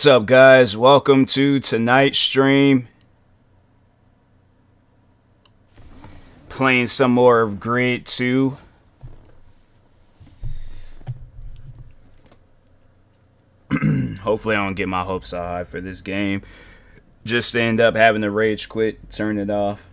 What's up, guys? Welcome to tonight's stream. Playing some more of Grid 2. Hopefully I don't get my hopes high for this game. Just end up having to rage quit, turn it off.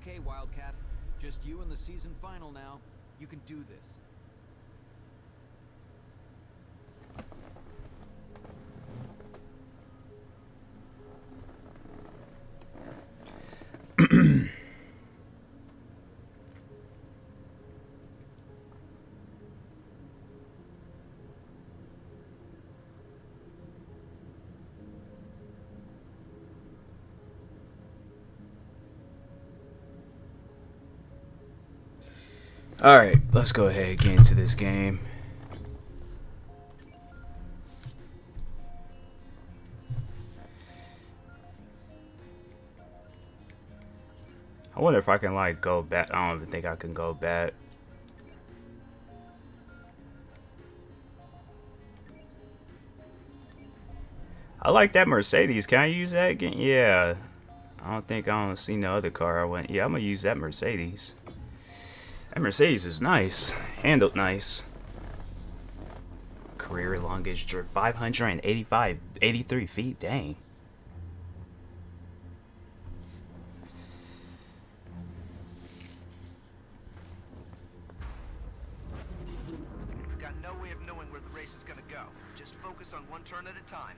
Okay, Wildcat. Just you and the season final now. You can do this. Alright, let's go ahead and get into this game. I wonder if I can like go back. I don't even think I can go back. I like that Mercedes. Can I use that again? Yeah. I don't see no other car I went. Yeah, I'm gonna use that Mercedes. That Mercedes is nice. Handled nice. Career longest drift 83 feet. Dang. Got no way of knowing where the race is gonna go. Just focus on one turn at a time.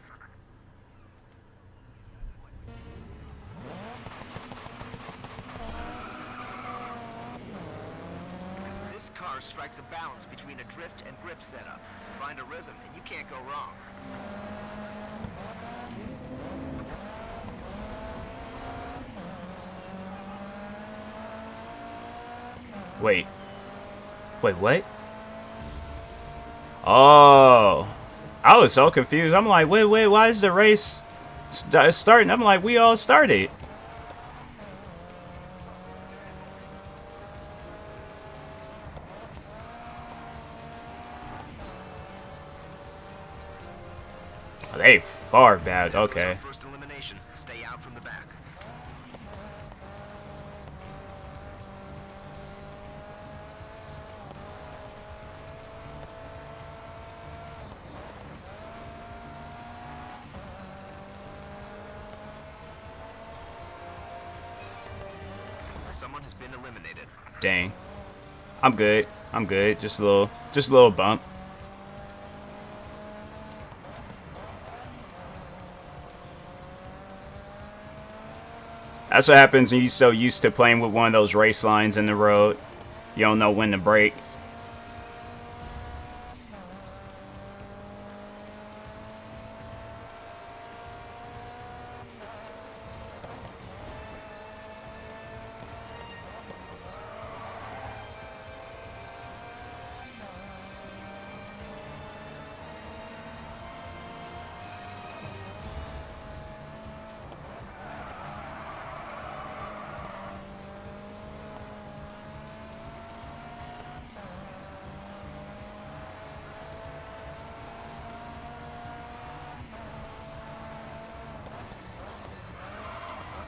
This car strikes a balance between a drift and grip setup. Find a rhythm and you can't go wrong. Wait, what? Oh, I was so confused. I'm like, wait, why is the race starting? I'm like, we all started. They far back. Okay. First elimination. Stay out from the back. Someone has been eliminated. Dang. I'm good. Just a little bump. That's what happens when you're so used to playing with one of those race lines in the road. You don't know when to brake.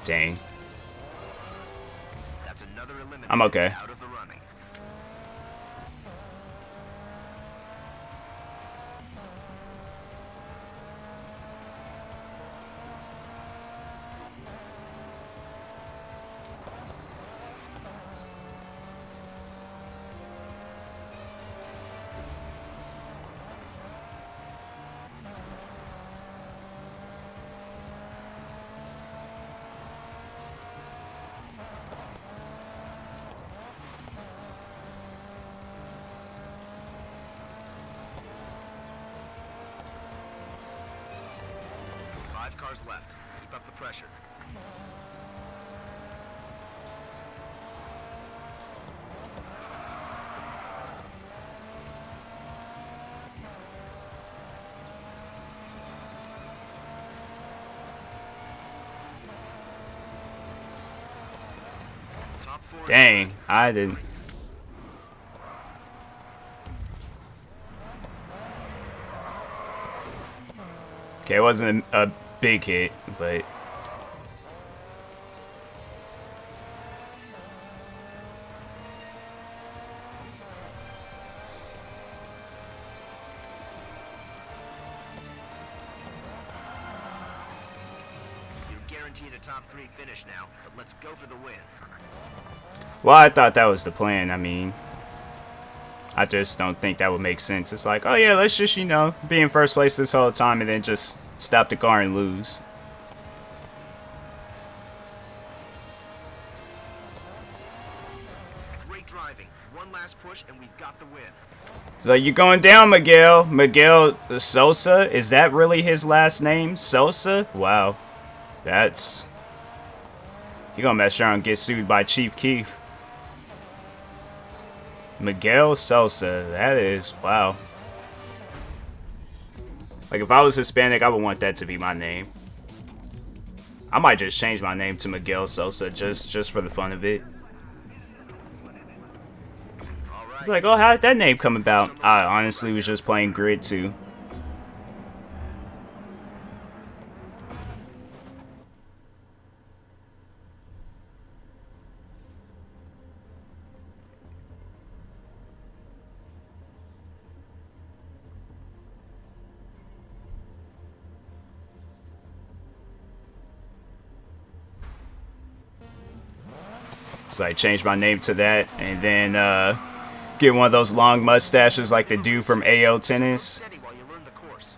Dang. That's another eliminated I'm okay. out of the running. Five cars left. Keep up the pressure. Top four. Dang, I didn't. Okay, it wasn't a big hit, but You're guaranteed a top 3 finish now, but let's go for the win. well, I thought that was the plan. I mean, I just don't think that would make sense. It's like, oh yeah, let's just, you know, be in first place this whole time and then just stop the car and lose. Great driving. One last push and we've got the win. It's like, you're going down, Miguel. Miguel Sosa? Is that really his last name? Sosa? Wow. That's... You're gonna mess around and get sued by Chief Keef. Miguel Sosa. That is... Wow. Like, if I was Hispanic, I would want that to be my name. I might just change my name to Miguel Sosa just for the fun of it. It's like, oh, how did that name come about? I honestly was just playing Grid 2. So I changed my name to that, and then get one of those long mustaches like the dude from AO Tennis. Steady while you learn the course.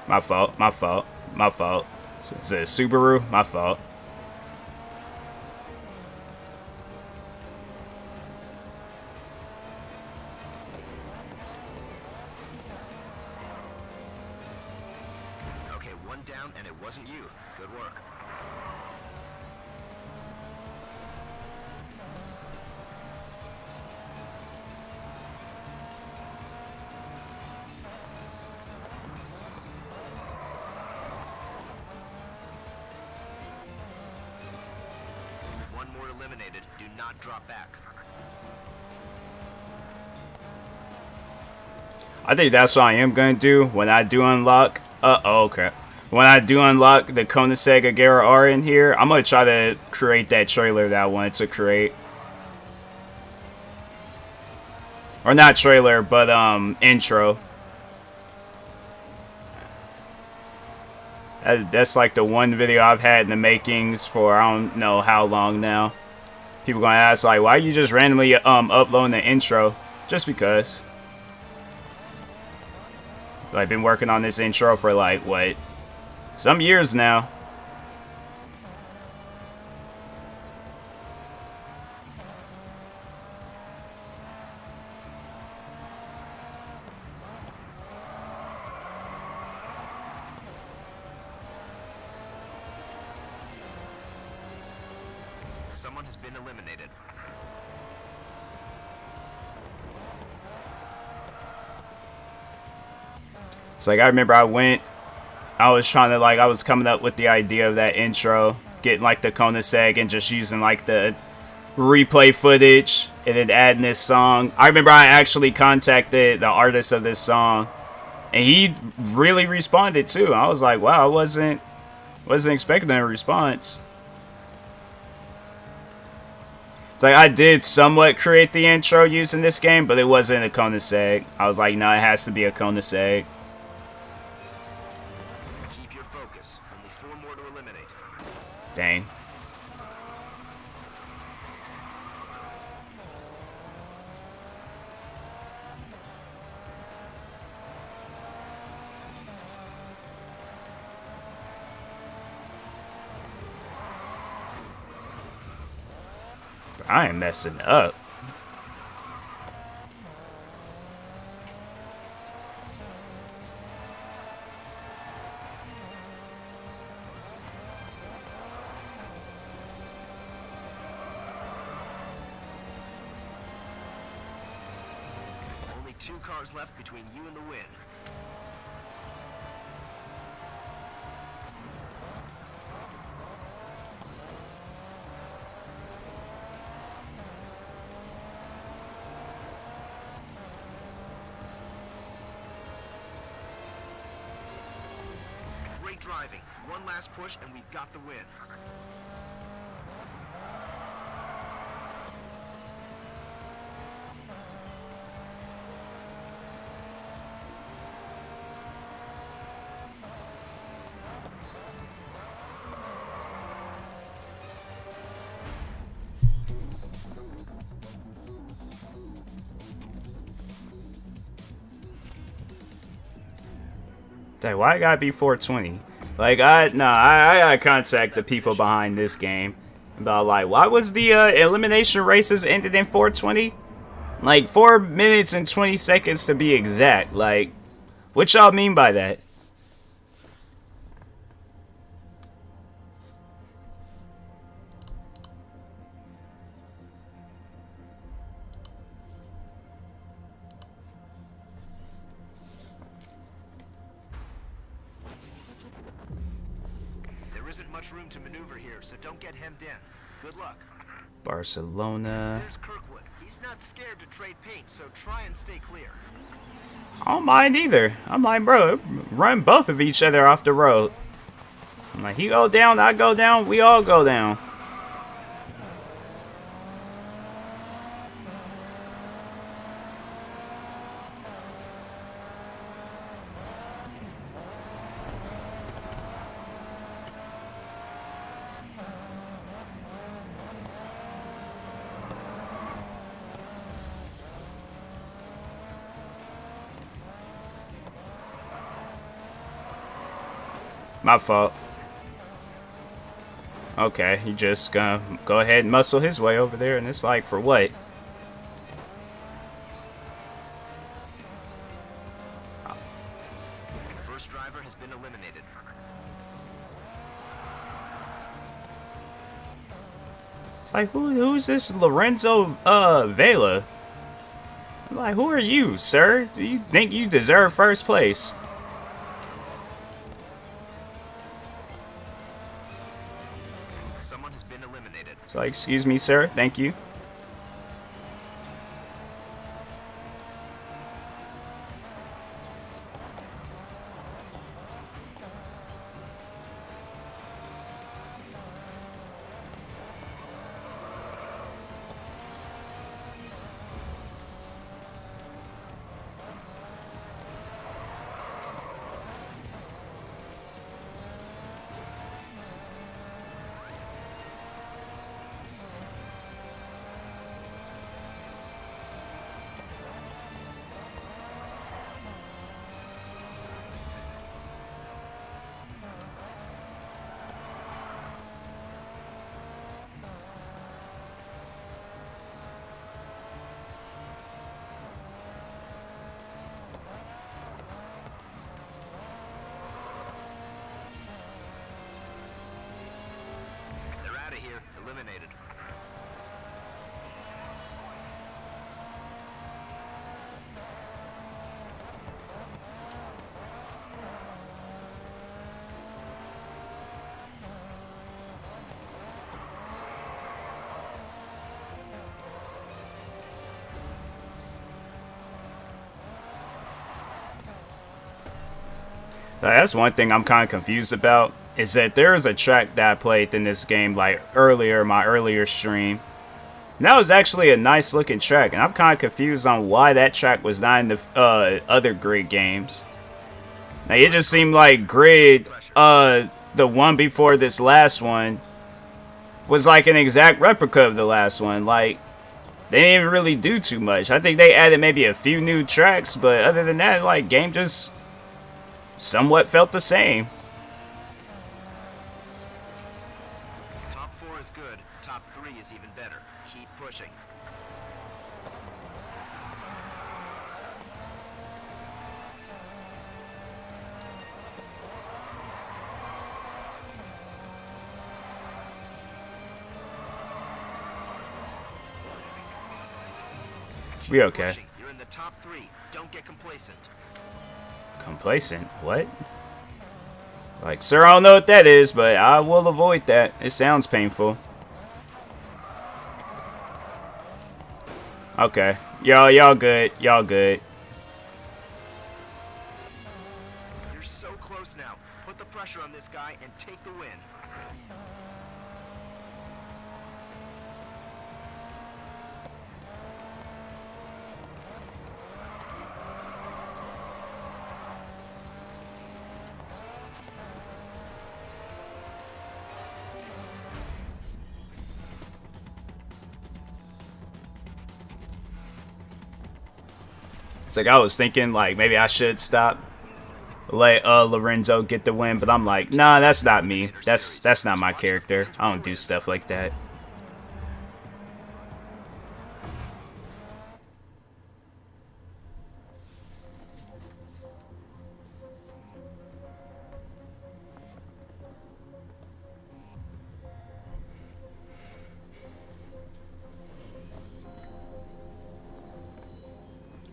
My fault, my fault, my fault. Is it a Subaru? My fault. Okay, one down and it wasn't you. Good work. One more eliminated. Do not drop back. I think that's what I am gonna do when I do unlock. Oh crap! When I do unlock the Koenigsegg Agera R in here, I'm gonna try to create that trailer that I wanted to create, or not trailer, but intro. That's like the one video I've had in the makings for I don't know how long now. People gonna ask like, why are you just randomly uploading the intro? Just because. I've been working on this intro for like what, some years now. Someone has been eliminated. It's like I remember I went I was trying to like I was coming up with the idea of that intro, getting like the Koenigsegg and just using like the replay footage and then adding this song. I remember I actually contacted the artist of this song, and he really responded too. I was like, wow, I wasn't expecting a response. It's like I did somewhat create the intro using this game, but it wasn't a Koenigsegg. I was like, no, it has to be a Koenigsegg. Keep your focus. Only 4 more to eliminate. Dang. I am messing up. Only 2 cars left between you and the win. Great driving. One last push and we've got the win. Dang, why I gotta be 420? Like, I gotta contact the people behind this game about, like, why was the elimination races ended in 420? Like, 4 minutes and 20 seconds to be exact. Like, what y'all mean by that? There isn't much room to maneuver here, so don't get hemmed in. Good luck. Barcelona. There's Kirkwood. He's not scared to trade paint, so try and stay clear. I don't mind either. I'm like, bro, run both of each other off the road. I'm like, he go down, I go down, we all go down. My fault. Okay, he just gonna go ahead and muscle his way over there, and it's like, for what? First driver has been eliminated. It's like, who's this Lorenzo Vela? I'm like, who are you, sir? Do you think you deserve first place? Someone has been eliminated. It's like, excuse me, sir, thank you. They're out of here. Eliminated. So that's one thing I'm kind of confused about, is that there is a track that I played in this game like earlier, my earlier stream. And that was actually a nice looking track, and I'm kind of confused on why that track was not in the other Grid games. Now it just seemed like Grid, the one before this last one, was like an exact replica of the last one. Like, they didn't even really do too much. I think they added maybe a few new tracks, but other than that, like, game just somewhat felt the same. Top 4 is good. Top 3 is even better. Keep pushing. We okay. Pushing. You're in the top 3. Don't get complacent. Complacent? What? Like, sir, I don't know what that is, but I will avoid that. It sounds painful. Okay. Y'all good. Y'all good. You're so close now. Put the pressure on this guy and take the win. It's like I was thinking, like, maybe I should stop, let Lorenzo get the win, but I'm like, nah, that's not me. That's not my character. I don't do stuff like that.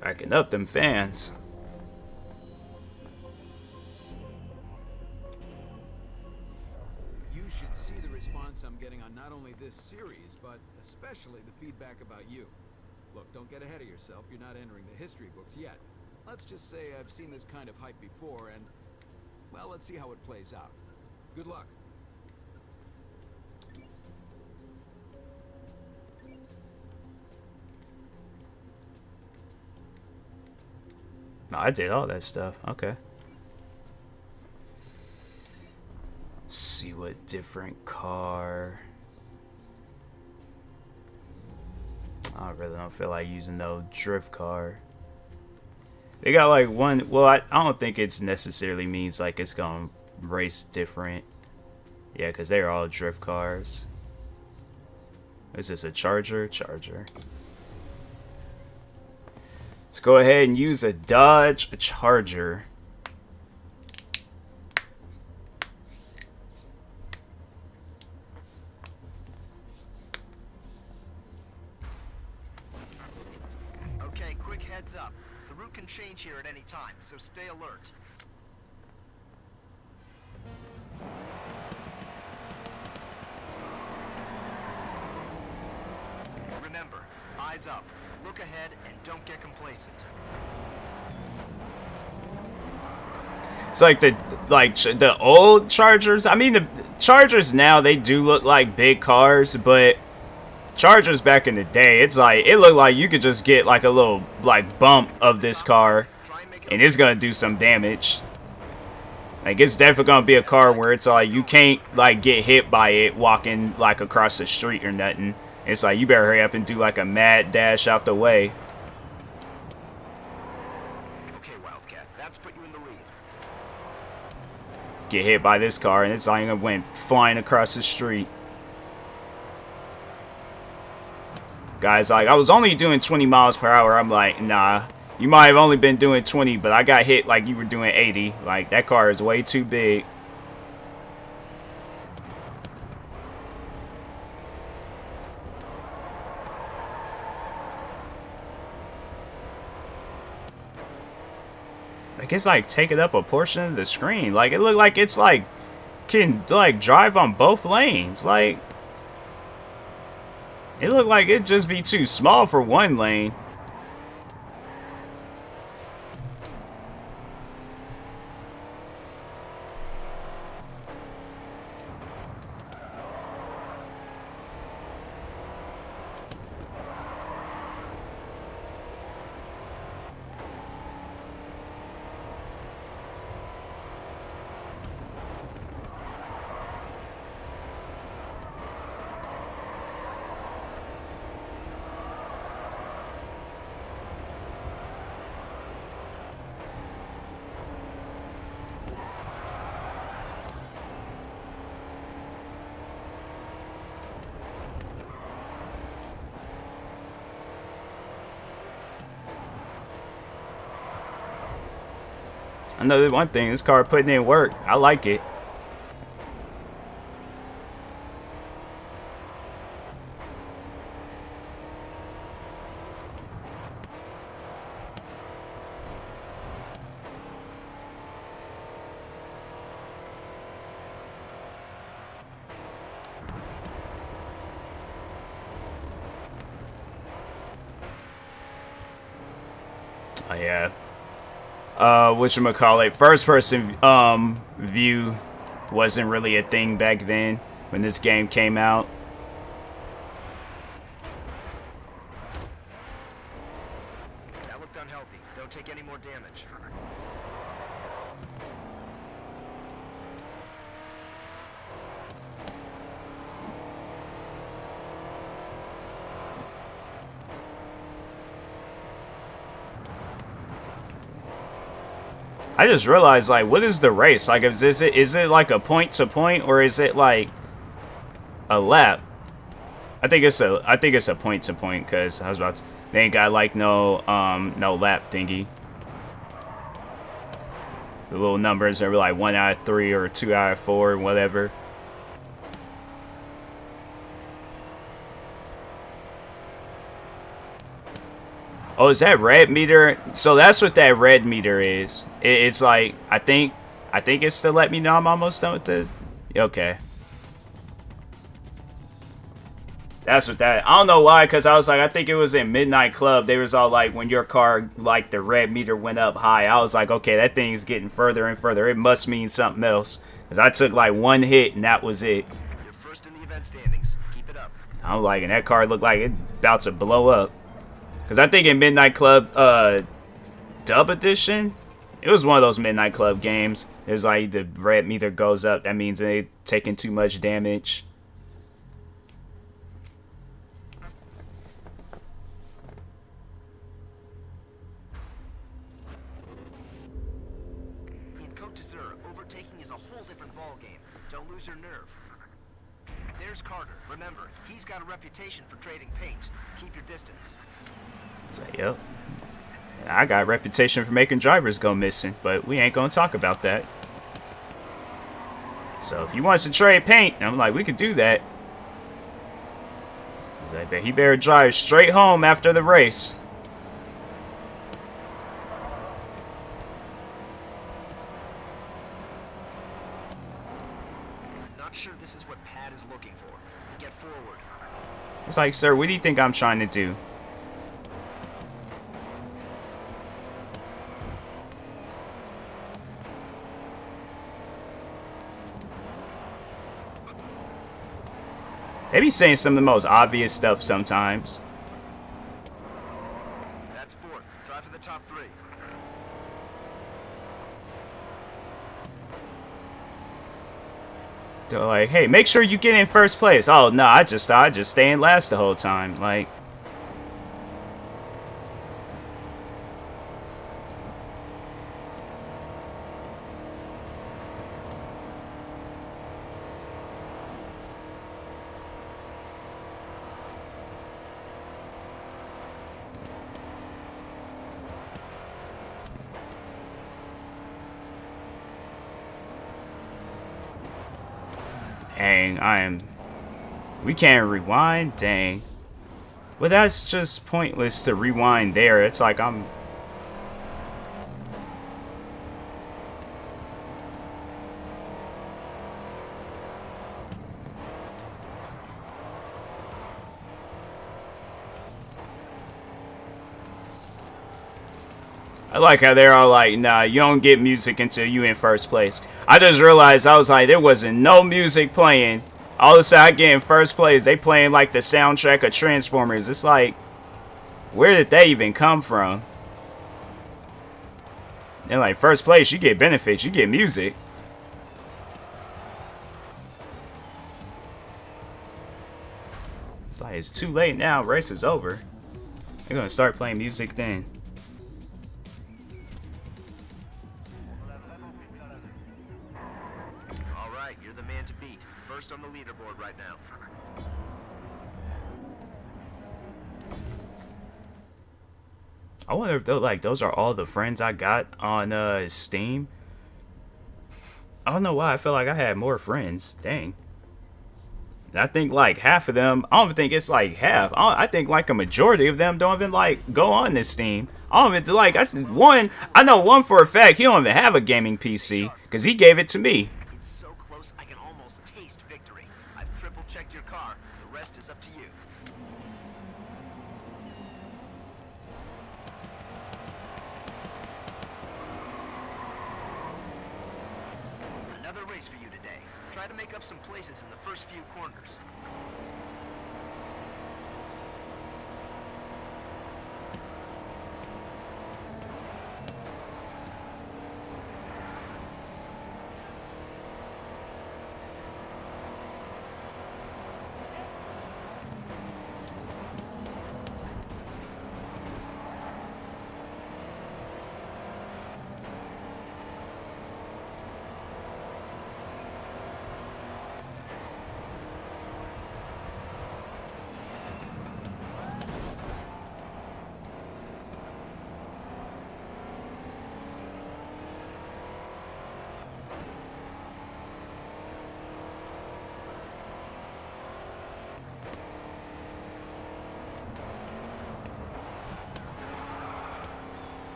Backing up them fans. You should see the response I'm getting on not only this series, but especially the feedback about you. Look, don't get ahead of yourself. You're not entering the history books yet. Let's just say I've seen this kind of hype before, and, well, let's see how it plays out. Good luck. No, I did all that stuff. Okay. See what different car. I really don't feel like using no drift car. They got like one. Well, I don't think it's necessarily means like it's gonna race different. Yeah, because they're all drift cars. Is this a Charger? Charger. Let's go ahead and use a Dodge Charger. Okay, quick heads up. The route can change here at any time, so stay alert. Remember, eyes up. Look ahead and don't get complacent. It's like the old Chargers. I mean, the Chargers now, they do look like big cars, but Chargers back in the day, it's like it looked like you could just get like a little like bump of this car and it's gonna do some damage. Like, it's definitely gonna be a car where it's like you can't like get hit by it walking like across the street or nothing. It's like you better hurry up and do like a mad dash out the way. Okay, Wildcat, that's put you in the lead. Get hit by this car and it's like it went flying across the street. Guys, like, I was only doing 20 miles per hour. I'm like, nah, you might have only been doing 20, but I got hit like you were doing 80. Like, that car is way too big. Like, it's like taking up a portion of the screen. Like, it looked like it's like can like drive on both lanes. Like, it looked like it'd just be too small for one lane. I know that one thing, this car putting in work. I like it. Oh, yeah. Whatchamacallit, first person view wasn't really a thing back then when this game came out. That looked unhealthy. Don't take any more damage. I just realized, like, what is the race? Like, is it like a point to point, or is it like a lap? I think it's a point to point, because I was about to, they ain't got like no lap thingy. The little numbers are like 1 out of 3 or 2 out of 4, whatever. Oh, is that red meter? So that's what that red meter is. It's like, I think it's to let me know I'm almost done with it. Okay. That's what that, I don't know why, because I was like, I think it was in Midnight Club. They was all like, when your car, like, the red meter went up high. I was like, okay, that thing's getting further and further. It must mean something else. Because I took like 1 hit and that was it. You're first in the event standings. Keep it up. I'm like, and that car looked like it about to blow up. Because I think in Midnight Club Dub Edition, it was one of those Midnight Club games. It was like the red meter goes up. That means they're taking too much damage. In Côte d'Azur, overtaking is a whole different ballgame. Don't lose your nerve. There's Carter. Remember, he's got a reputation for trading paint. Keep your distance. So, yep. I got a reputation for making drivers go missing, but we ain't gonna talk about that. So if he wants to trade paint, I'm like, we could do that. I bet he better drive straight home after the race. Not sure this is what Pat is looking for. Get forward. It's like, sir, what do you think I'm trying to do? They be saying some of the most obvious stuff sometimes. That's fourth. Drive for the top 3. They're like, hey, make sure you get in first place. Oh, no, I just stay in last the whole time. Like, dang, we can't rewind? Dang. Well, that's just pointless to rewind there. It's like I like how they're all like, nah, you don't get music until you in first place. I just realized, I was like, there wasn't no music playing. All of a sudden, I get in first place. They playing like the soundtrack of Transformers. It's like, where did they even come from? They're like, first place, you get benefits. You get music. It's like, it's too late now. Race is over. They're going to start playing music then. You're the man to beat. First on the leaderboard right now. I wonder if those are all the friends I got on Steam. I don't know why I feel like I had more friends. Dang. I think like half of them, I don't even think it's like half. I think like a majority of them don't even like go on this Steam. I don't even like, I know one for a fact, he don't even have a gaming PC because he gave it to me. It's so close I can almost taste victory. I've triple checked your car. The rest is up to you. Another race for you today. Try to make up some places in the first few corners.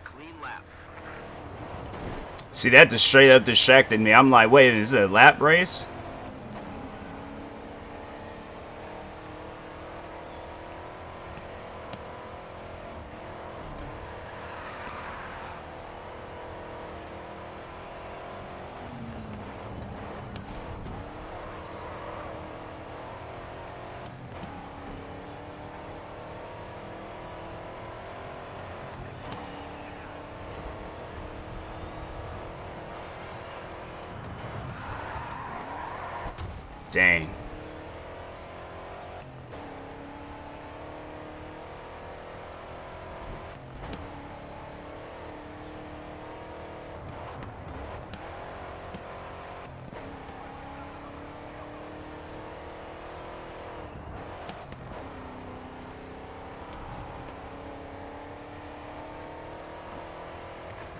Clean lap. See, that just straight up distracted me. I'm like, wait, is it a lap race? Dang.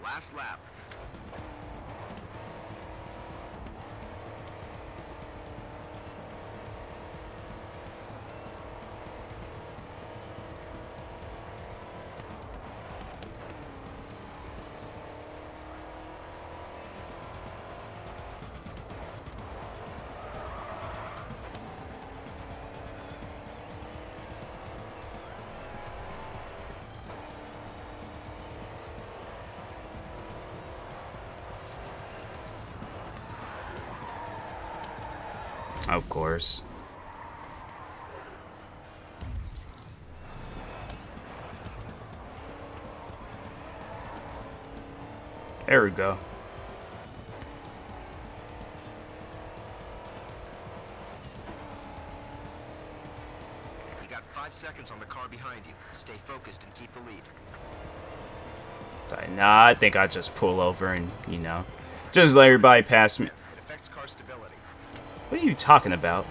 Last lap. Of course. There we go. You got 5 seconds on the car behind you. Stay focused and keep the lead. Nah, I think I just pull over and, you know, just let everybody pass me. It affects car stability. What are you talking about?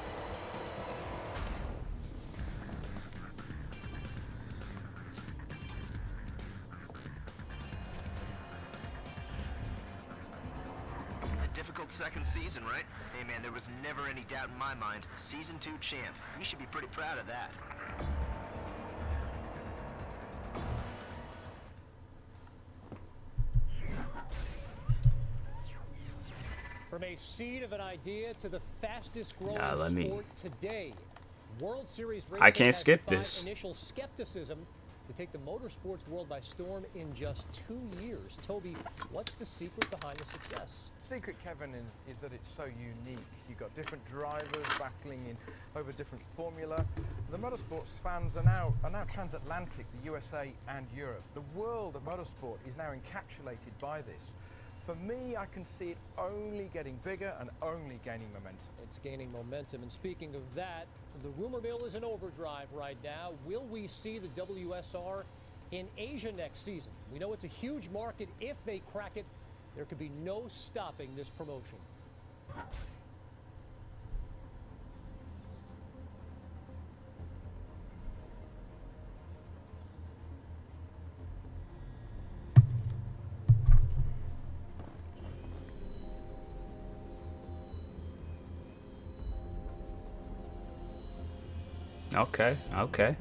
A difficult second season, right? Hey man, there was never any doubt in my mind. Season 2 champ. You should be pretty proud of that. From a seed of an idea to the fastest growing sport today, World Series racing I can't has skip defied this. Initial skepticism to take the motorsports world by storm in just 2 years. Toby, what's the secret behind the success? Secret, Kevin, is that it's so unique. You've got different drivers battling in over different formula. The motorsports fans are now transatlantic, the USA and Europe. The world of motorsport is now encapsulated by this. For me, I can see it only getting bigger and only gaining momentum. It's gaining momentum, and speaking of that, the rumor mill is in overdrive right now. Will we see the WSR in Asia next season? We know it's a huge market. If they crack it, there could be no stopping this promotion. Okay, okay.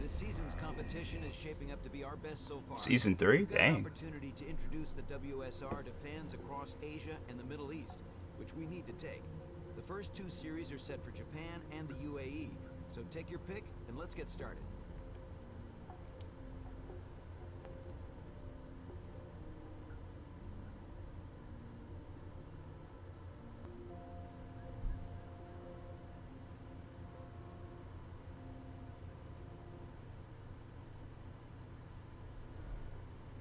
This season's competition is shaping up to be our best so far. Season 3? We've got an Dang. opportunity to introduce the WSR to fans across Asia and the Middle East, which we need to take. The first 2 series are set for Japan and the UAE, so take your pick and let's get started.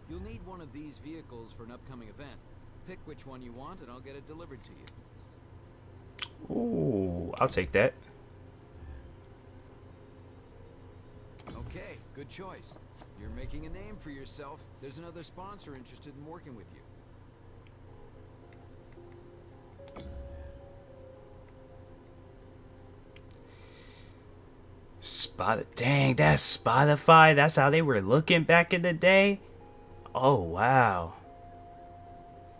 You'll need one of these vehicles for an upcoming event. Pick which one you want and I'll get it delivered to you. Ooh, I'll take that. Okay, good choice. You're making a name for yourself. There's another sponsor interested in working with you. Dang, that's Spotify. That's how they were looking back in the day. Oh wow.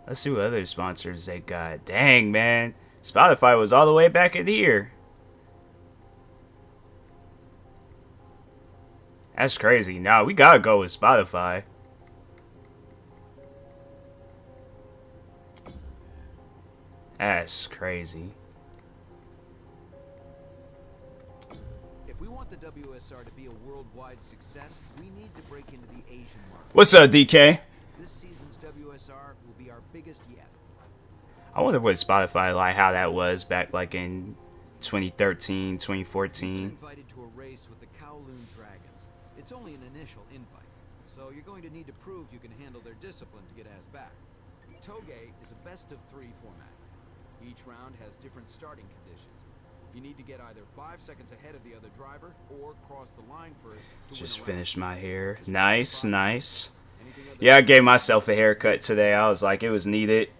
Let's see what other sponsors they got. Dang, man, Spotify was all the way back in here. That's crazy. Nah, we gotta go with Spotify. That's crazy. If we want the WSR to be a worldwide success, we need to break into the Asian market. What's up, DK? This season's WSR will be our biggest yet. I wonder what Spotify, like how that was back like in 2013, 2014. Invited to a race with the Kowloon Dragons. It's only an initial invite, so you're going to need to prove you can handle their discipline to get asked back. Toge is a best-of-3 format. Each round has different starting conditions. You need to get either 5 seconds ahead of the other driver or cross the line first to Just win a round. finished my hair. Nice, nice. Yeah, I gave myself a haircut today. I was like, it was needed.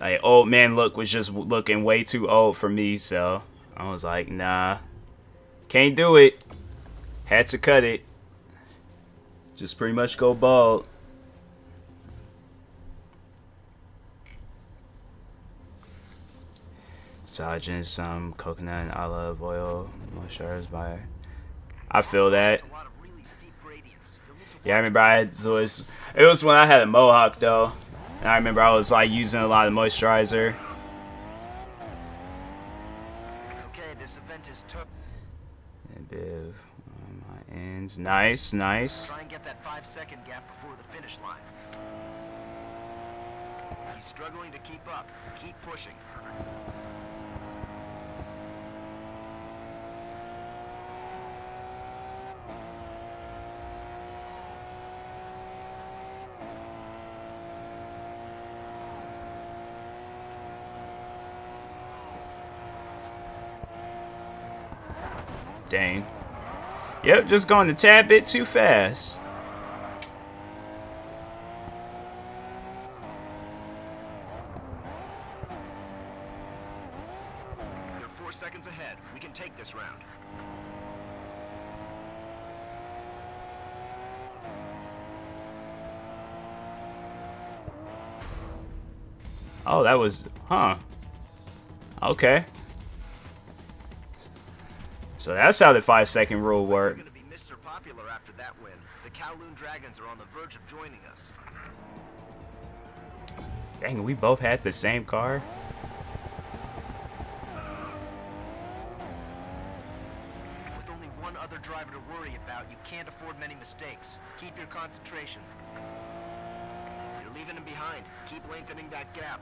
Like, old man look was just looking way too old for me, so I was like, nah, can't do it. Had to cut it. Just pretty much go bald. Sergeant, some coconut and olive oil moisturized by. I feel that. A lot of really steep gradients. You'll need to Yeah, I remember it was when I had a mohawk though. And I remember I was like using a lot of moisturizer. Okay, this event is tough. And bib on my ends. Nice, nice. Try and get that 5-second gap before the finish line. He's struggling to keep up. Keep pushing. Dang. Yep, just going a tad bit too fast. You're 4 seconds ahead. We can take this round. Oh, that was, huh. Okay. So that's how the 5-second rule We're worked. going to be Mr. Popular after that win. The Kowloon Dragons are on the verge of joining us. Dang, we both had the same car. With only one other driver to worry about, you can't afford many mistakes. Keep your concentration. You're leaving him behind. Keep lengthening that gap.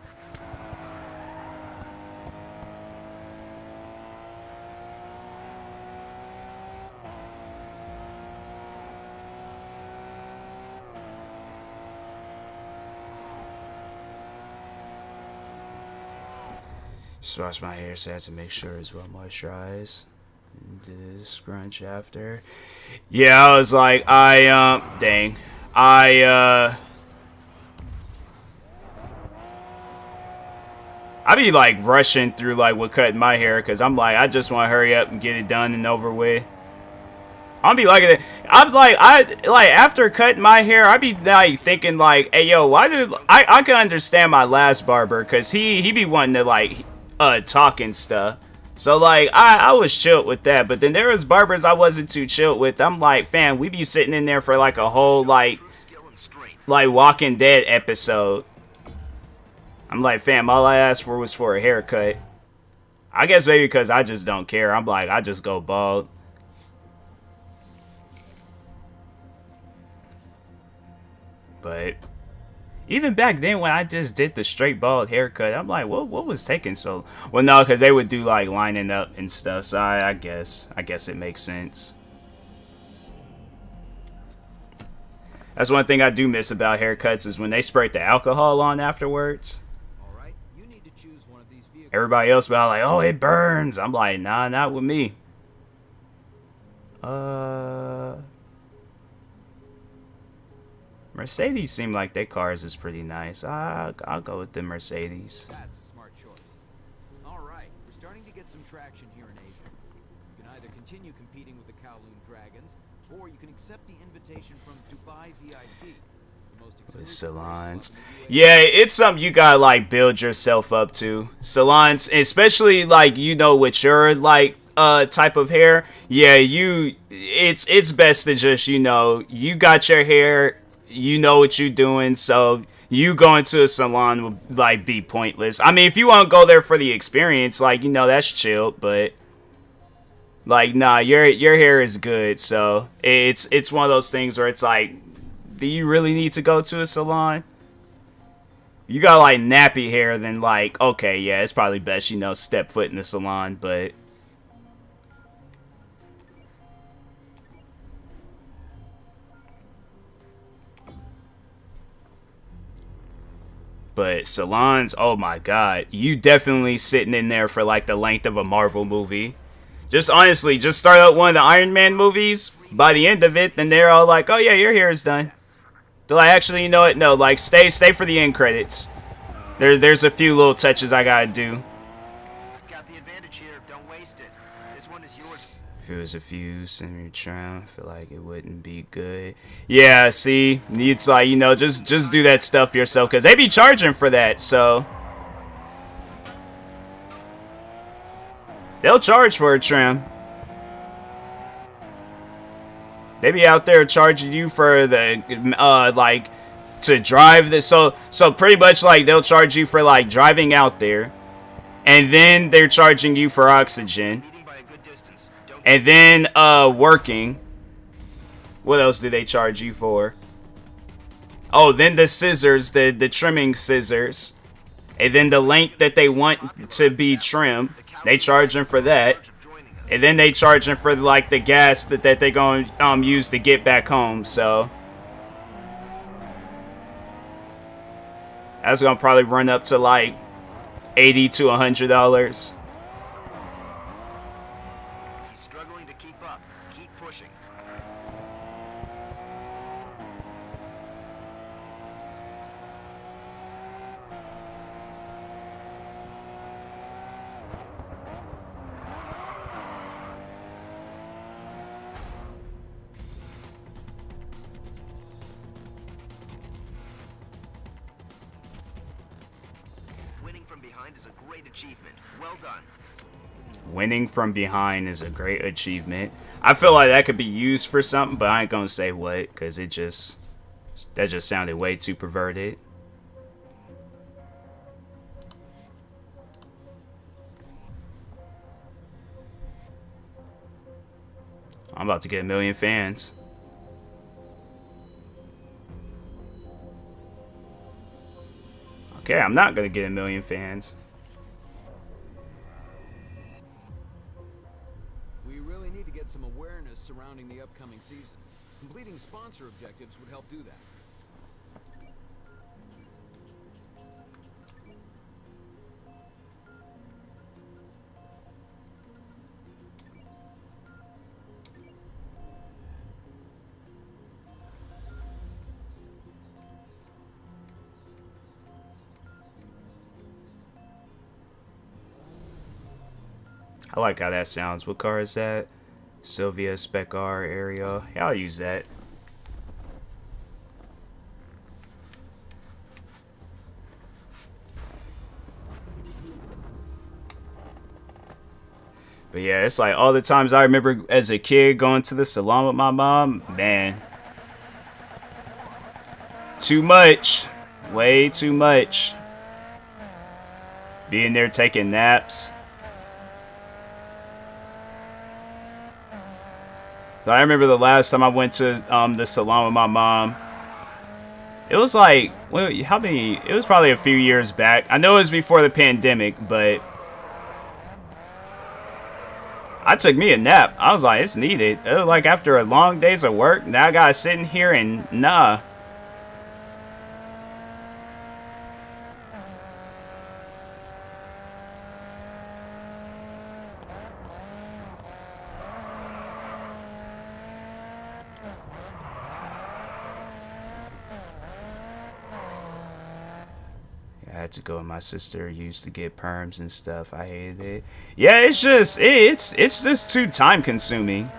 Just wash my hair so I have to make sure it's well moisturized. And do this scrunch after. Yeah, I was like, dang. I be like rushing through like with cutting my hair because I'm like, I just want to hurry up and get it done and over with. I'm be like, after cutting my hair, I be like thinking like, hey yo, why do I can understand my last barber because he be wanting to like talk and stuff. So like I was chilled with that, but then there was barbers I wasn't too chilled with. I'm like, fam, we be sitting in there for like a whole like Walking Dead episode. I'm like, fam, all I asked for was for a haircut. I guess maybe because I just don't care. I'm like, I just go bald. But even back then when I just did the straight bald haircut, I'm like, what was taking so... Well, no, because they would do like lining up and stuff. So I guess it makes sense. That's one thing I do miss about haircuts is when they sprayed the alcohol on afterwards. All right, you need to choose one of these vehicles. Everybody else be like, oh, it burns. I'm like, nah, not with me. Mercedes seem like their cars is pretty nice. I'll go with the Mercedes. That's a smart choice. All right, we're starting to get some traction here in Asia. You can either continue competing with the Kowloon Dragons, or you can accept the invitation from Dubai VIP. The most With exclusive salons. race club in the UAE. Yeah, it's something you gotta like build yourself up to. Salons, especially like, you know, with your like type of hair. Yeah, it's best to just, you know, you got your hair, you know what you're doing, so you going to a salon would like be pointless. I mean, if you want to go there for the experience, like, you know, that's chill, but like, nah, your hair is good, so it's one of those things where it's like, do you really need to go to a salon? You got like nappy hair, then like, okay, yeah, it's probably best, you know, step foot in the salon, but salons, oh my god, you definitely sitting in there for like the length of a Marvel movie. Just honestly, just start out one of the Iron Man movies. By the end of it, then they're all like, oh yeah, your hair is done. They're like, actually, you know what? No, like, stay for the end credits. There's a few little touches I gotta do. You've got the advantage here. Don't waste it. This one is yours. If it was a few semi trim, I feel like it wouldn't be good. Yeah, see, it's like, you know, just do that stuff yourself, because they be charging for that, so they'll charge for a trim. They be out there charging you for the like to drive this, so pretty much like they'll charge you for like driving out there, and then they're charging you for oxygen, Leading by a good distance. Don't and then working. What else do they charge you for? Oh, then the scissors, the trimming scissors, and then the length that they want to be trimmed, they charge them for that. And then they charge them for like the gas that they're going to use to get back home. So that's going to probably run up to like $80 to $100. He's struggling to keep up. Keep pushing. Winning from behind is a great achievement. Well done. Winning from behind is a great achievement. I feel like that could be used for something, but I ain't going to say what, because that just sounded way too perverted. I'm about to get 1 million fans. Okay, I'm not going to get 1 million fans. We really need to get some awareness surrounding the upcoming season. Completing sponsor objectives would help do that. I like how that sounds. What car is that? Sylvia Spec R area. Yeah, I'll use that. But yeah, it's like all the times I remember as a kid going to the salon with my mom, man. Too much. Way too much. Being there taking naps. I remember the last time I went to the salon with my mom. It was like, well, how many? It was probably a few years back. I know it was before the pandemic, but I took me a nap. I was like, it's needed. It was like after a long days of work, now I gotta sit in here and nah. I had to go with my sister. Used to get perms and stuff. I hated it. Yeah, it's just it's just too time consuming.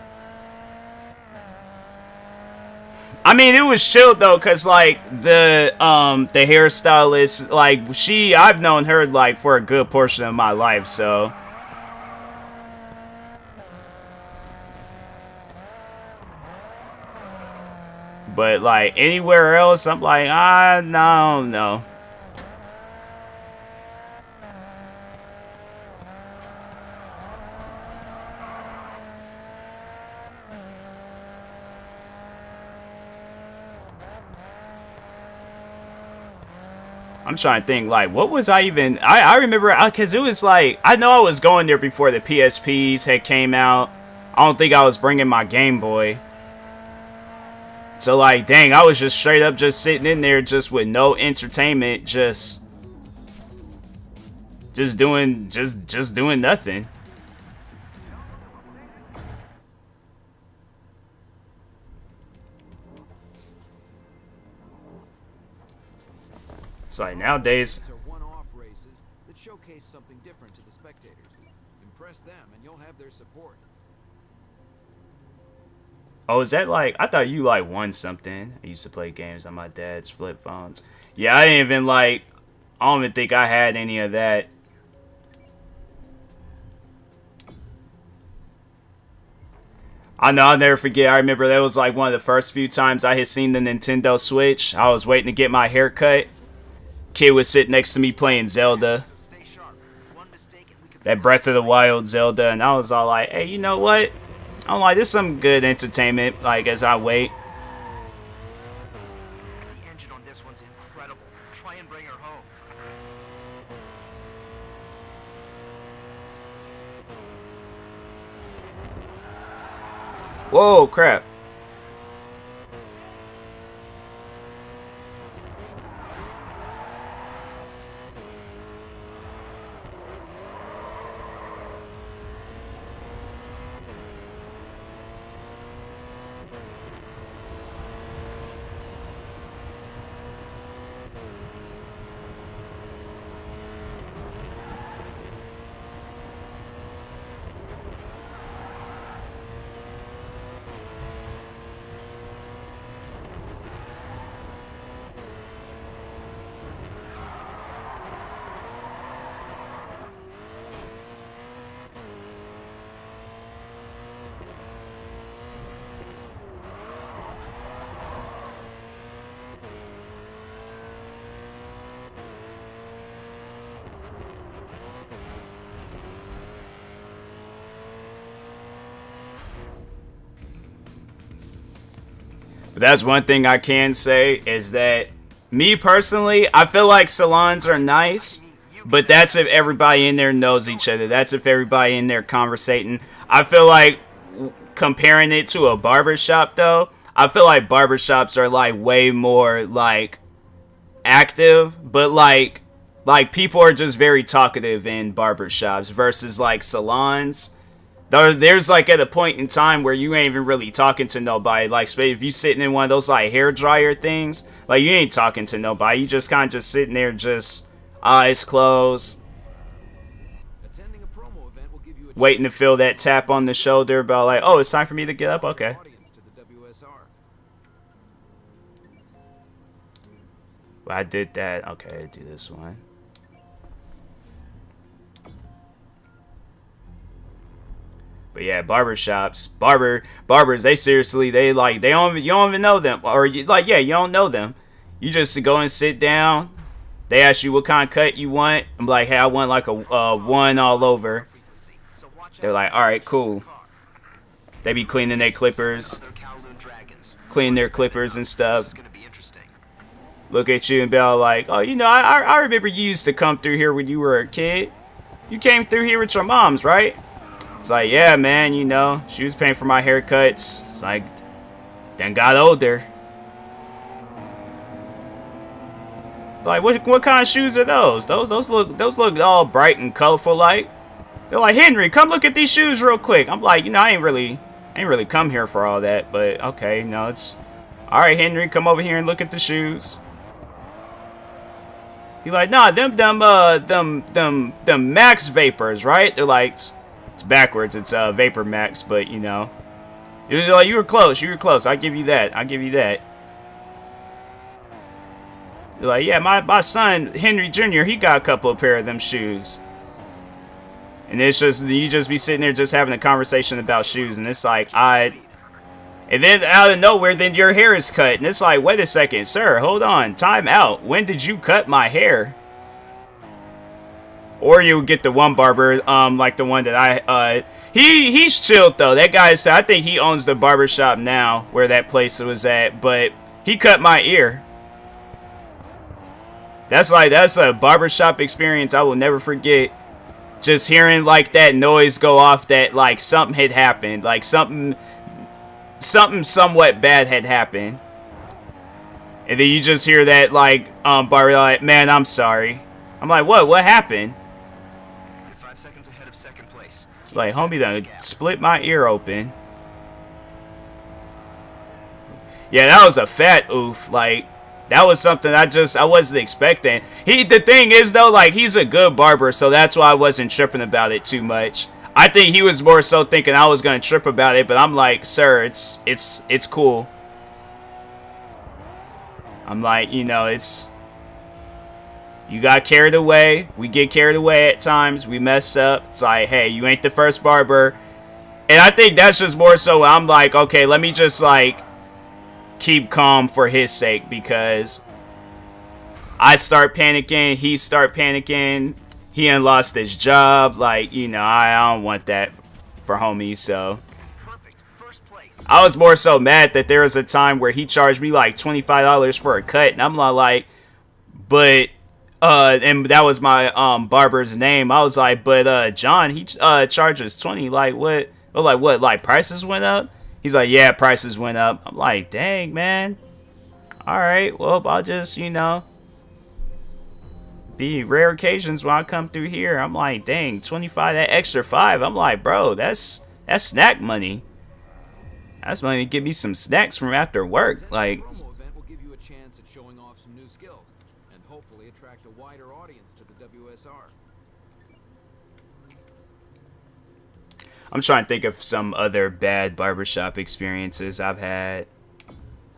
I mean, it was chill though, cause like the hairstylist, like I've known her like for a good portion of my life, so. But like anywhere else, I'm like, no. I'm trying to think, like, what was I even... I remember, because it was like... I know I was going there before the PSPs had came out. I don't think I was bringing my Game Boy. So, like, dang, I was just straight up just sitting in there just with no entertainment, just doing nothing. It's like nowadays... These are one-off races that showcase something different to the spectators. Impress them and you'll have their support. Oh, is that like... I thought you like won something. I used to play games on my dad's flip phones. Yeah, I didn't even like... I don't even think I had any of that. I know, I'll never forget. I remember that was like one of the first few times I had seen the Nintendo Switch. I was waiting to get my hair cut. Kid was sitting next to me playing Zelda. That Breath of the Wild Zelda. And I was all like, hey, you know what? I'm like, this is some good entertainment, like, as I wait. The engine on this one's incredible. Try and bring her home. Whoa, crap. But that's one thing I can say is that me personally, I feel like salons are nice, but that's if everybody in there knows each other. That's if everybody in there conversating. I feel like comparing it to a barbershop though, I feel like barbershops are like way more like active, but like people are just very talkative in barbershops versus like salons. There's like at a point in time where you ain't even really talking to nobody. Like if you sitting in one of those like hair dryer things, like you ain't talking to nobody. You just kind of just sitting there, just eyes closed, Attending a promo event will give you a waiting to feel that tap on the shoulder about like, oh, it's time for me to get up. Okay. audience to the WSR. Well, I did that. Okay, do this one. But yeah, barbers, they seriously, they like, you don't even know them, or you don't know them. You just go and sit down. They ask you what kind of cut you want. I'm like, hey, I want like a one all over. They're like, all right, cool. They be cleaning their clippers, cleaning their clippers and stuff. Look at you and be all like, oh, you know, I remember you used to come through here when you were a kid. You came through here with your moms, right? It's like, yeah, man, you know, she was paying for my haircuts. It's like, then got older. Like, what kind of shoes are those? Those look all bright and colorful like. They're like, Henry, come look at these shoes real quick. I'm like, you know, I ain't really come here for all that, but okay, no, it's all right, Henry, come over here and look at the shoes. He like, nah, them Max Vapors, right? They're like, it's backwards, it's Vapor Max, but you know, like, you were close, I give you that, They're like, yeah, my son Henry Jr., he got a couple of pair of them shoes. And it's just, you just be sitting there just having a conversation about shoes, and it's like, and then out of nowhere, then your hair is cut, and it's like, wait a second, sir, hold on, time out. When did you cut my hair? Or you get the one barber, like the one that he's chilled though. That guy's, I think he owns the barbershop now where that place was at, but he cut my ear. That's a barbershop experience I will never forget. Just hearing like that noise go off, that like something had happened, like something somewhat bad had happened, and then you just hear that like barber like, man, I'm sorry. I'm like, what happened? You're 5 seconds ahead of second place. Like, homie done split my ear open. Yeah, that was a fat oof. Like, that was something I wasn't expecting. The thing is though, like, he's a good barber, so that's why I wasn't tripping about it too much. I think he was more so thinking I was gonna trip about it, but I'm like, sir, it's cool. I'm like, you know, you got carried away. We get carried away at times. We mess up. It's like, hey, you ain't the first barber. And I think that's just more so I'm like, okay, let me just like keep calm for his sake, because I start panicking, he start panicking, he done lost his job, like, you know, I don't want that for homie. So I was more so mad that there was a time where he charged me like $25 for a cut, and I'm not like, but and that was my barber's name. I was like, but John, he charges 20. Like, what? Oh, like what? Like, prices went up? He's like, yeah, prices went up. I'm like, dang, man. All right, well, I'll just, you know, be rare occasions when I come through here. I'm like, dang, 25, that extra 5. I'm like, bro, that's snack money. That's money to give me some snacks from after work. Like, promo event will give you a chance at showing off some new skills and hopefully attract a wider audience to the WSR. I'm trying to think of some other bad barbershop experiences I've had.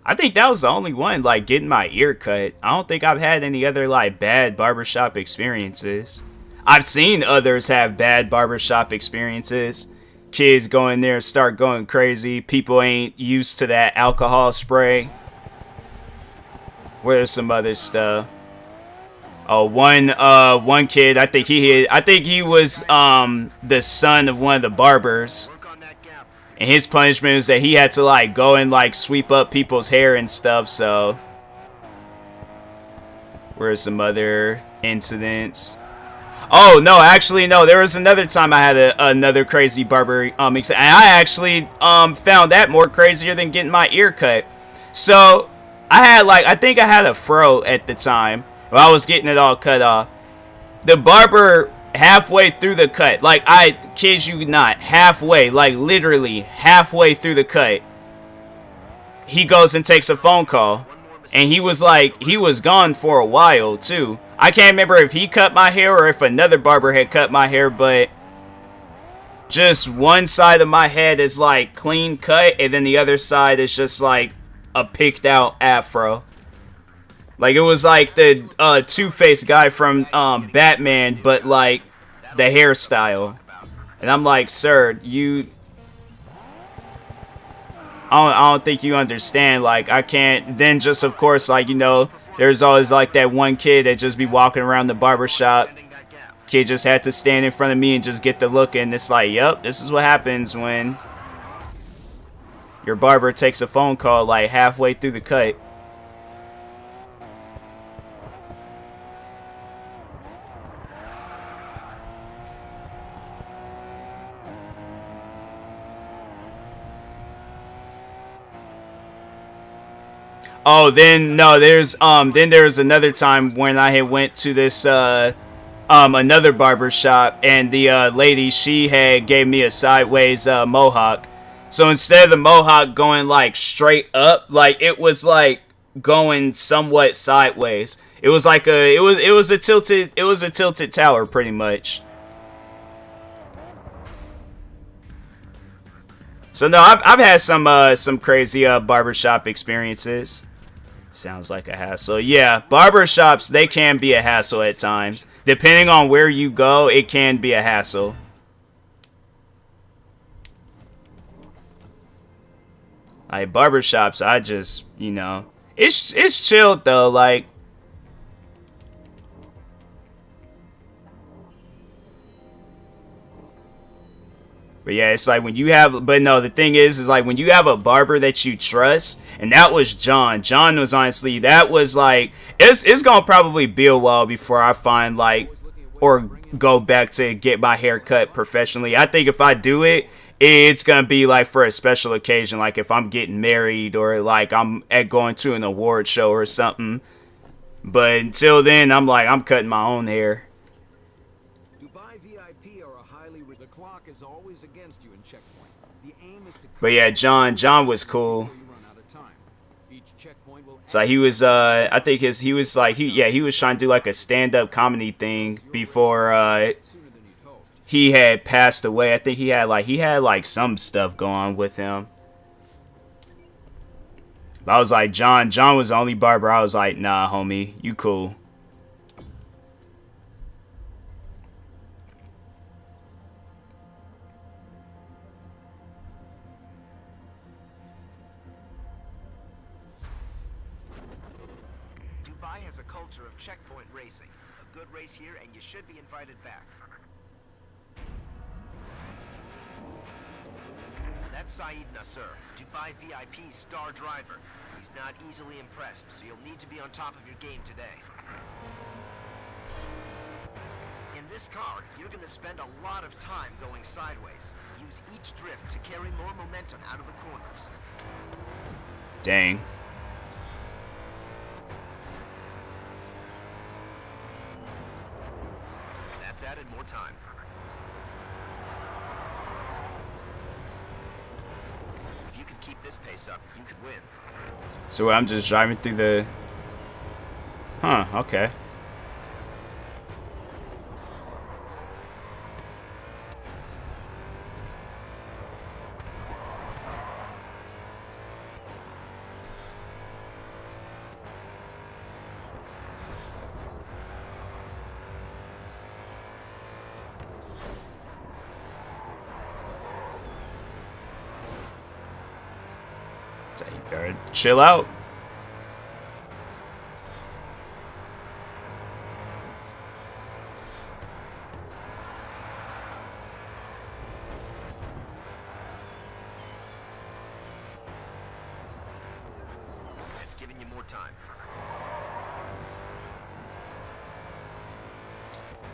I think that was the only one, like getting my ear cut. I don't think I've had any other like bad barbershop experiences. I've seen others have bad barbershop experiences. Kids go in there and start going crazy. People ain't used to that alcohol spray. Where's some other stuff? Oh, one kid, I think he was the son of one of the barbers, and his punishment was that he had to like go and like sweep up people's hair and stuff. So where's some other incidents? Oh no, actually no, there was another time I had another crazy barber and I actually found that more crazier than getting my ear cut. So I think I had a fro at the time. I was getting it all cut off. The barber, halfway through the cut, like, I kid you not, halfway, like literally halfway through the cut, he goes and takes a phone call. And he was like, he was gone for a while too. I can't remember if he cut my hair or if another barber had cut my hair, but just one side of my head is like clean cut, and then the other side is just like a picked out afro. Like, it was like the Two-Face guy from Batman, but like the hairstyle. And I'm like, sir, you I don't think you understand. Like, I can't. Then just, of course, like, you know, there's always like that one kid that just be walking around the barber shop. Kid just had to stand in front of me and just get the look, and it's like, yep, this is what happens when your barber takes a phone call like halfway through the cut. Oh, then no, there's another time when I had went to this another barber shop, and the lady, she had gave me a sideways mohawk. So instead of the mohawk going like straight up, like it was like going somewhat sideways. It was like it was a tilted tower pretty much. So no, I've had some crazy barbershop experiences. Sounds like a hassle. Yeah, barbershops, they can be a hassle at times. Depending on where you go, it can be a hassle. Like barbershops, I just, you know, it's chilled though, like. But yeah, it's like when you have, but no, the thing is like when you have a barber that you trust, and that was John. John was honestly, that was like, it's gonna probably be a while before I find like, or go back to get my hair cut professionally. I think if I do it, it's gonna be like for a special occasion, like if I'm getting married or like I'm going to an award show or something. But until then, I'm like, I'm cutting my own hair. But yeah, John was cool. So he was, I think he was trying to do like a stand-up comedy thing before he had passed away. I think he had like some stuff going on with him. But I was like, John was the only barber. I was like, nah, homie, you cool. Checkpoint racing. A good race here, and you should be invited back. That's Saeed Nasser, Dubai VIP's star driver. He's not easily impressed, so you'll need to be on top of your game today. In this car, you're going to spend a lot of time going sideways. Use each drift to carry more momentum out of the corners. Dang. Added more time. If you can keep this pace up, you could win. So I'm just driving through the... Huh, okay. Chill out. It's giving you more time.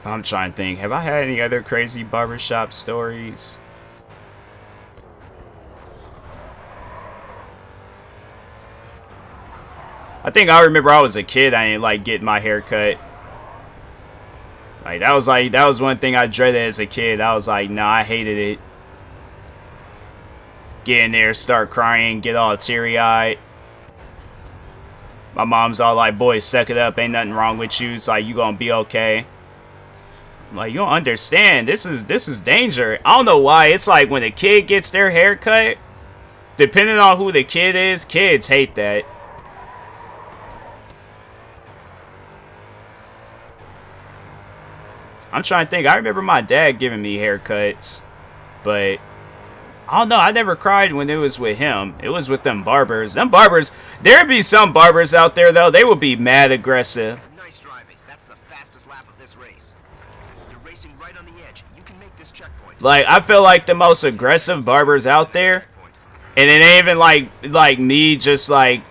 I'm trying to think. Have I had any other crazy barbershop stories? I think I remember I was a kid, I didn't like getting my hair cut. Like that was one thing I dreaded as a kid. I was like, nah, I hated it. Get in there, start crying, get all teary-eyed. My mom's all like, boy, suck it up, ain't nothing wrong with you. It's like, you gonna be okay. I'm like, you don't understand, this is danger. I don't know why, it's like when a kid gets their hair cut, depending on who the kid is, kids hate that. I'm trying to think. I remember my dad giving me haircuts, but I don't know. I never cried when it was with him. It was with them barbers. Them barbers. There'd be some barbers out there though. They would be mad aggressive. Nice driving. That's the fastest lap of this race. You're racing right on the edge. You can make this checkpoint. Like I feel like the most aggressive barbers out there, and it ain't even like me just like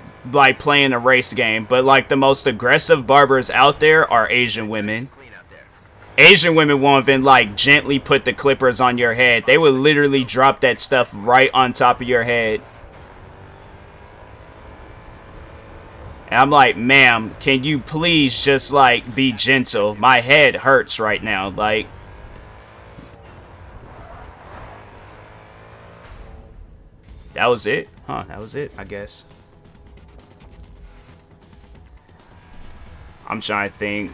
playing a race game, but like the most aggressive barbers out there are Asian women. Clean out there. Asian women won't even like gently put the clippers on your head. They would literally drop that stuff right on top of your head. And I'm like, ma'am, can you please just like be gentle? My head hurts right now. Like, that was it? Huh, that was it, I guess. I'm trying to think.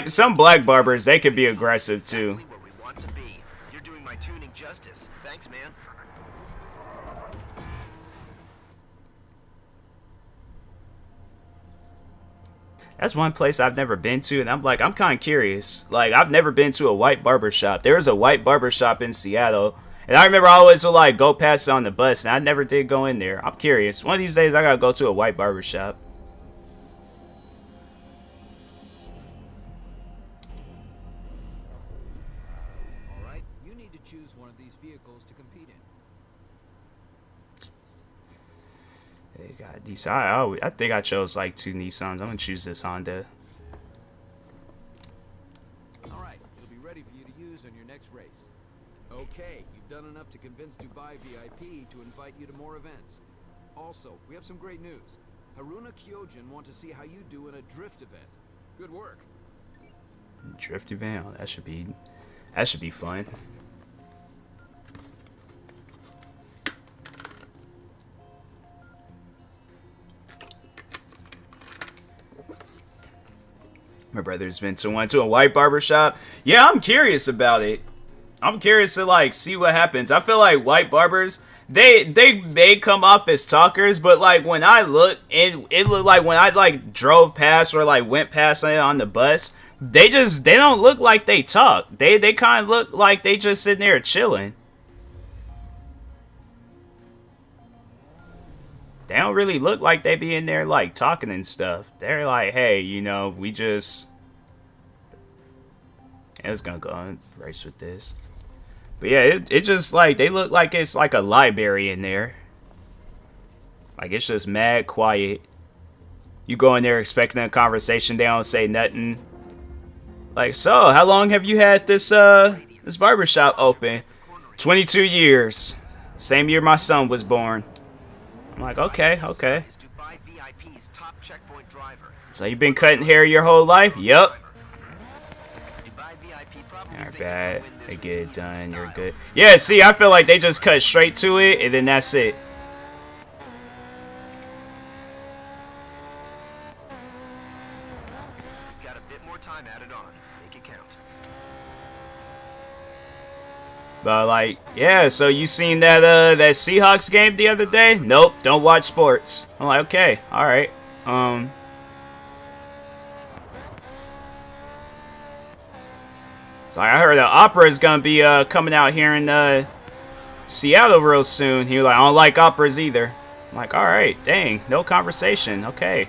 Some black barbers, they could be aggressive too. Exactly where we want to be. You're doing my tuning justice. Thanks, man. That's one place I've never been to, and I'm kind of curious. Like, I've never been to a white barber shop. There was a white barber shop in Seattle, and I remember I always would like go past it on the bus, and I never did go in there. I'm curious. One of these days, I gotta go to a white barber shop. All right, you need to choose one of these vehicles to compete in. They got these. I think I chose like 2 Nissans. I'm gonna choose this Honda. All right, it'll be ready for you to use on your next race. Okay, you've done enough to convince Dubai VIP to invite you to more events. Also, we have some great news. Haruna Kyojin want to see how you do in a drift event. Good work. Drift event. Oh, that should be fun. My brother's been to a white barber shop. Yeah, I'm curious about it. I'm curious to like see what happens. I feel like white barbers, they may come off as talkers, but like when I look, it looked like when I like drove past or like went past it on the bus, they don't look like they talk. They kind of look like they just sitting there chilling. They don't really look like they be in there like talking and stuff. They're like, hey, you know, we just... I was gonna go and race with this. But yeah, it just like, they look like it's like a library in there. Like it's just mad quiet. You go in there expecting a conversation, they don't say nothing. Like, so, how long have you had this barbershop open? 22 years. Same year my son was born. I'm like, okay. So you've been cutting hair your whole life? Yup. Alright, bad. They get it done. You're good. Yeah, see, I feel like they just cut straight to it, and then that's it. Got a bit more time added on. Make it count. But like, yeah, so you seen that that Seahawks game the other day? Nope, don't watch sports. I'm like, okay, alright. So I heard the opera is gonna be coming out here in Seattle real soon. He was like, I don't like operas either. I'm like, alright, dang, no conversation, okay.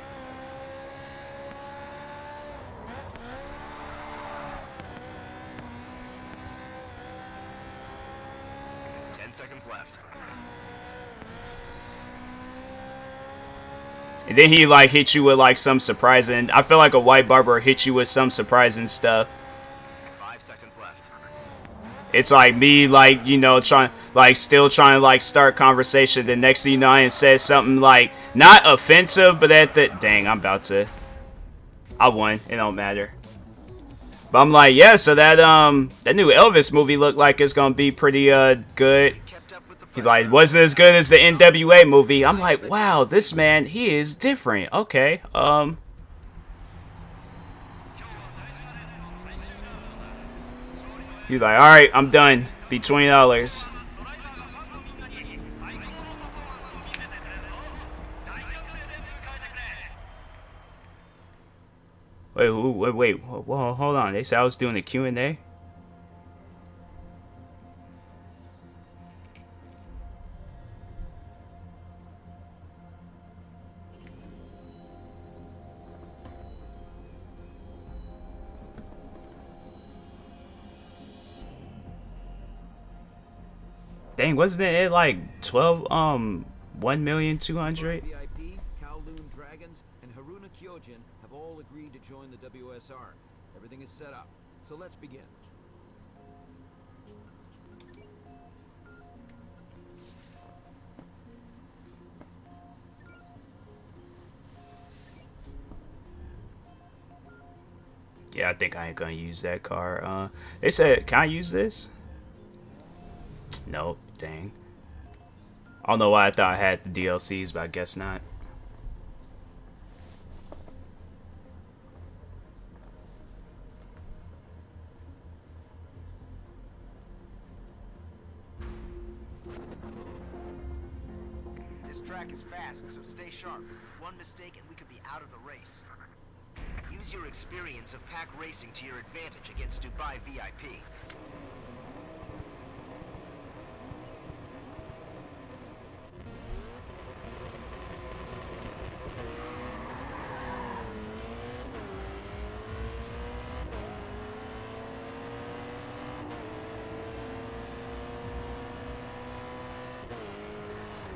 And then he like hit you with like some surprising. I feel like a white barber hit you with some surprising stuff. 5 seconds left. It's like me, like, you know, still trying to like start conversation. The next thing you know, I said something like not offensive, but at the dang, I'm about to. I won. It don't matter. But I'm like, yeah. So that new Elvis movie looked like it's gonna be pretty good. He's like, wasn't as good as the NWA movie. I'm like, wow, this man, he is different. Okay, He's like, all right, I'm done. Be $20. Wait, hold on. They said I was doing a Q&A? Dang, wasn't it like 1,200,000? VIP, Kowloon Dragons, and Haruna Kyojin have all agreed to join the WSR. Everything is set up, so let's begin. Yeah, I think I ain't gonna use that car. They said, can I use this? Nope, dang. I don't know why I thought I had the DLCs, but I guess not. This track is fast, so stay sharp. One mistake and we could be out of the race. Use your experience of pack racing to your advantage against Dubai VIP.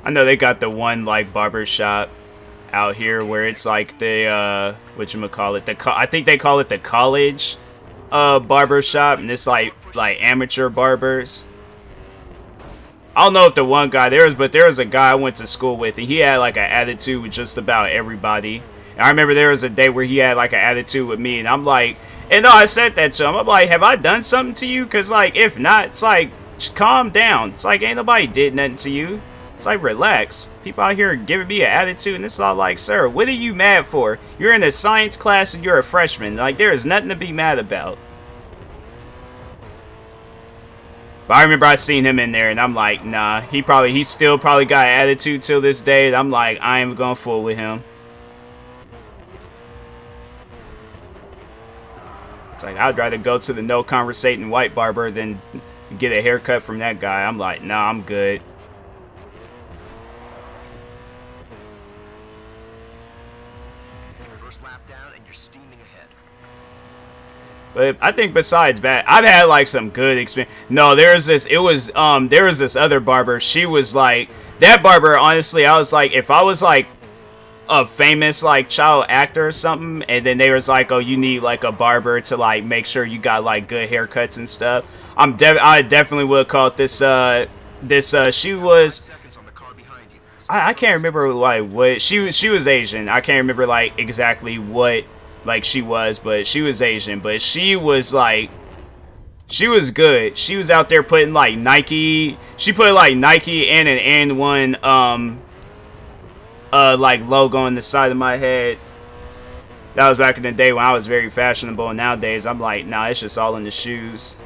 I know they got the one like barber shop out here where it's like the whatchamacallit, I think they call it the college barber shop, and it's like amateur barbers. I don't know if the one guy there was a guy I went to school with, and he had like an attitude with just about everybody. And I remember there was a day where he had like an attitude with me, and I'm like, and no, I said that to him. I'm like, have I done something to you? Cause like if not, it's like just calm down. It's like ain't nobody did nothing to you. It's like, relax. People out here giving me an attitude, and it's all like, sir, what are you mad for? You're in a science class and you're a freshman. Like, there is nothing to be mad about. But I remember I seen him in there, and I'm like, nah, he still probably got an attitude till this day. And I'm like, I ain't gonna fool with him. It's like, I'd rather go to the no conversating white barber than get a haircut from that guy. I'm like, nah, I'm good. But I think besides that, I've had like some good experience. No, there was this other barber. She was like, that barber, honestly, I was like, if I was like a famous like child actor or something, and then they was like, oh, you need like a barber to like make sure you got like good haircuts and stuff, I definitely would have called this she was, I can't remember like what she was Asian. I can't remember like exactly what like she was, but she was Asian. But she was like, she was good. She was out there putting like Nike. She put like Nike and an N1 like logo on the side of my head. That was back in the day when I was very fashionable. And nowadays I'm like, nah, it's just all in the shoes.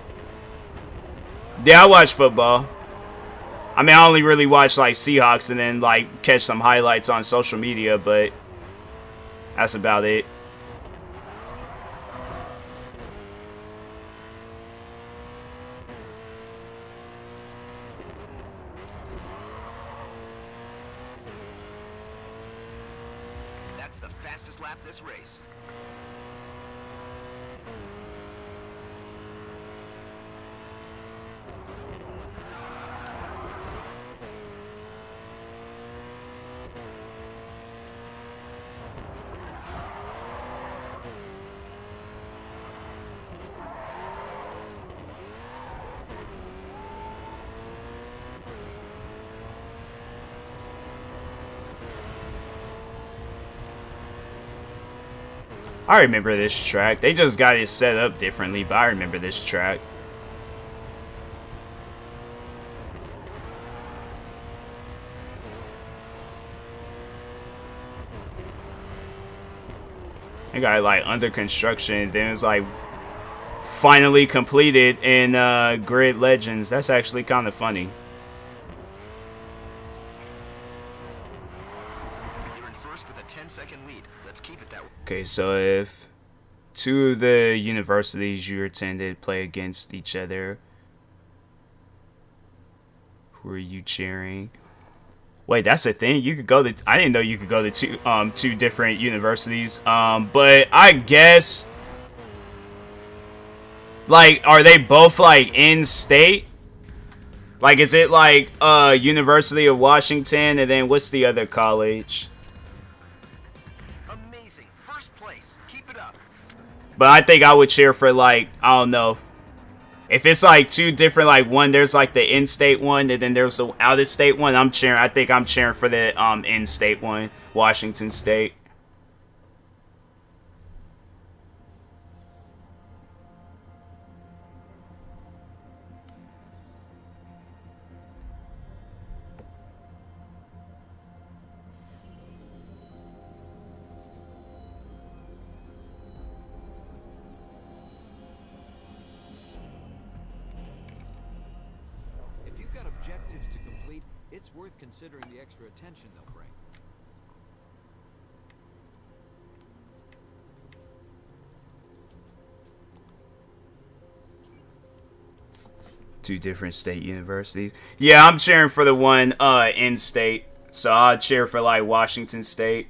Yeah, I watch football. I mean, I only really watch like Seahawks and then like catch some highlights on social media, but that's about it. That's the fastest lap this race. I remember this track. They just got it set up differently, but I remember this track. They got it like under construction, then it's like finally completed in Grid Legends. That's actually kind of funny. You're in first with a 10-second lead. Let's keep it that way. Okay, so if two of the universities you attended play against each other, who are you cheering? Wait, that's the thing. You could go to. I didn't know you could go to two different universities. But I guess like, are they both like in state? Like, is it like University of Washington, and then what's the other college? Amazing. First place. Keep it up. But I think I would cheer for, like, I don't know. If it's like two different, like one, there's like the in-state one, and then there's the out-of-state one. I think I'm cheering for the in-state one, Washington State. If you've got objectives to complete, it's worth considering the extra attention they'll bring. Two different state universities. Yeah, I'm cheering for the one in-state. So I'll cheer for like Washington State.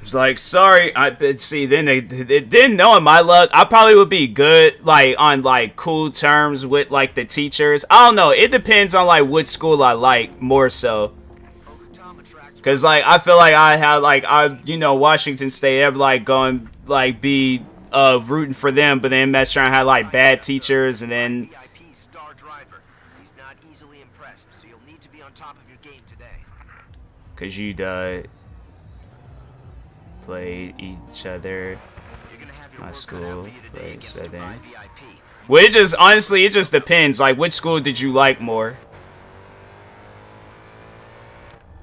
It's like, sorry, see, then they didn't know my luck. I probably would be good, like, on, like, cool terms with, like, the teachers. I don't know. It depends on, like, what school I like, more so. Because, like, I feel like I have, like, Washington State, I'd, like, going, like, be, rooting for them, but then mess around, had, like, bad teachers, and then... He's not easily impressed, so you'll need to be on top of your game today. Because you, played each other. My school played Southern. Well, it just, honestly, it just depends. Like, which school did you like more?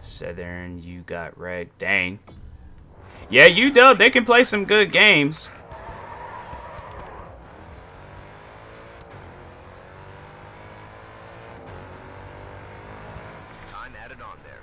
Southern, you got wrecked. Dang. Yeah, UW, they can play some good games. Time added on there.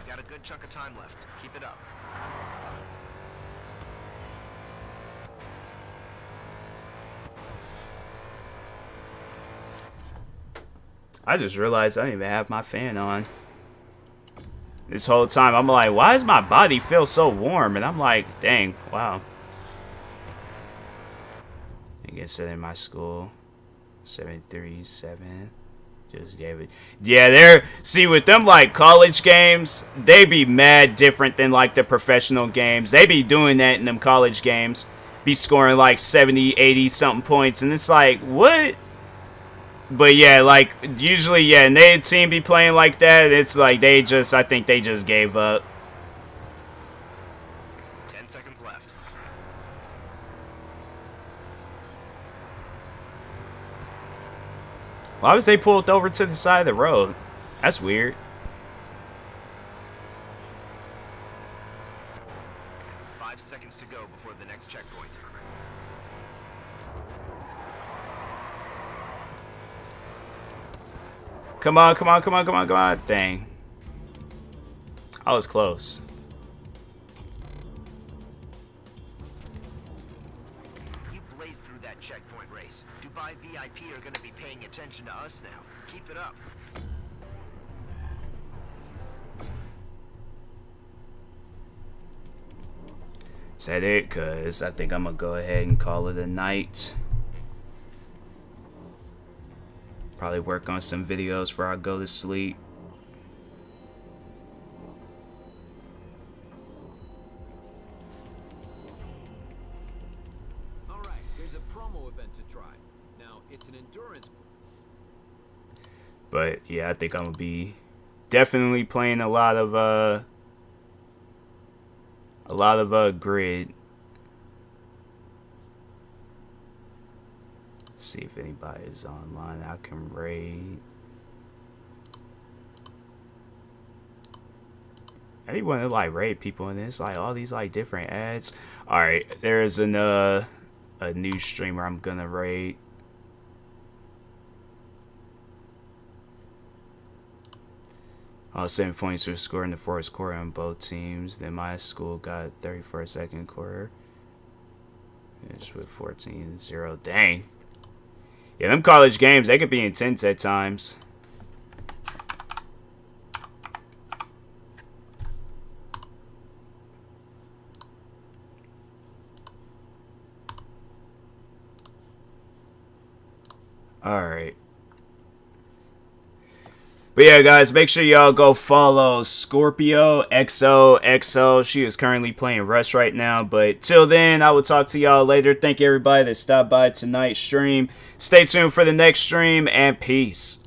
Got a good chunk of time left. Keep it up. I just realized I didn't even have my fan on. This whole time, I'm like, why does my body feel so warm? And I'm like, dang, wow. I guess in my school, 737. Just gave it. Yeah, they're, see, with them, like, college games, they be mad different than, like, the professional games. They be doing that in them college games. Be scoring, like, 70, 80 something points. And it's like, what? But, yeah, like, usually, yeah, and their team be playing like that. It's like, they just, I think they just gave up. 10 seconds left. Why was they pulled over to the side of the road? That's weird. Five seconds to go before the next checkpoint. Come on, come on, come on, come on, come on. Dang. I was close. You blazed through that checkpoint race. Dubai VIP are going to be paying attention to us now. Keep it up. Is that it? Because I think I'm going to go ahead and call it a night. Probably work on some videos before I go to sleep. All right, there's a promo event to try. Now, it's an endurance. But yeah, I think I'm gonna be definitely playing a lot of grid. See if anybody is online I can raid. I be wanting to like raid people in this, like all these like different ads. All right, there's a new streamer I'm gonna raid. All 7 points were scored in the first quarter on both teams. Then my school got 30 for a second quarter. It's with 14-0. Dang. Yeah, them college games, they could be intense at times. Alright. But yeah, guys, make sure y'all go follow Scorpio XOXO. She is currently playing Rush right now. But till then, I will talk to y'all later. Thank you, everybody that stopped by tonight's stream. Stay tuned for the next stream, and peace.